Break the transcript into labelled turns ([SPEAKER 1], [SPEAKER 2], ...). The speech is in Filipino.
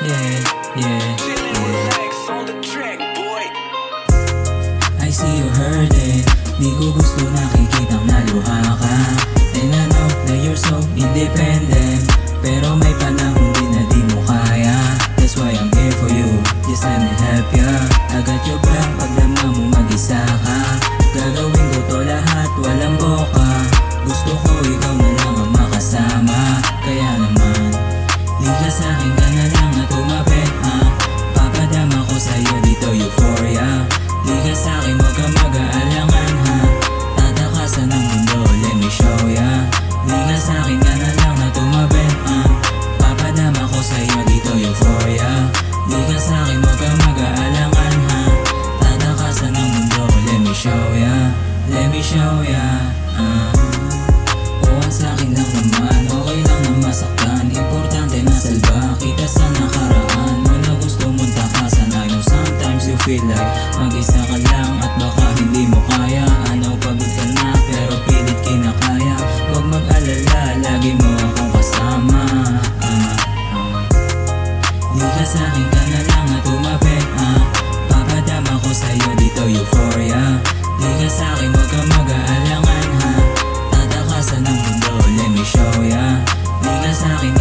[SPEAKER 1] yeah. I see you hurting, di ko gusto nakikitang naluha ka. And I know that you're so independent, pero may panahon din na di mo kaya. That's why I'm here for you, just let me help ya. I got your back pag damang mo mag-isa ka. Gagawin ko to lahat, walang boka. Gusto ko ikaw na lang ang makasama. Kaya naman, liga sa'kin ka na lang na tumabi, papadama ko sa'yo dito euphoria. Liga sa'kin wag ka mag-aalangan, tatakasan ng mundo, let me show ya. Liga sa'kin ka na lang na tumabi, papadama ko sa'yo dito euphoria. Liga sa'kin wag ka mag-aalangan, tatakasan ng mundo, let me show ya. Let me show ya. Sa'kin lang naman, okay lang na masaktan. Importante na salba kita sa nakaraan mo na gusto mong takasan. I know sometimes you feel like mag-isa ka lang at baka hindi mo kaya. Ano pagod ka na pero pilit kinakaya. Huwag mag-alala, lagi mo akong kasama. Liga sa'kin ka na lang na tumabi, papadama ko sa'yo dito euphoria. Liga sa'kin wag ka mag-aalangan, tatakasan ng mundo, let me show ya. Liga sa'kin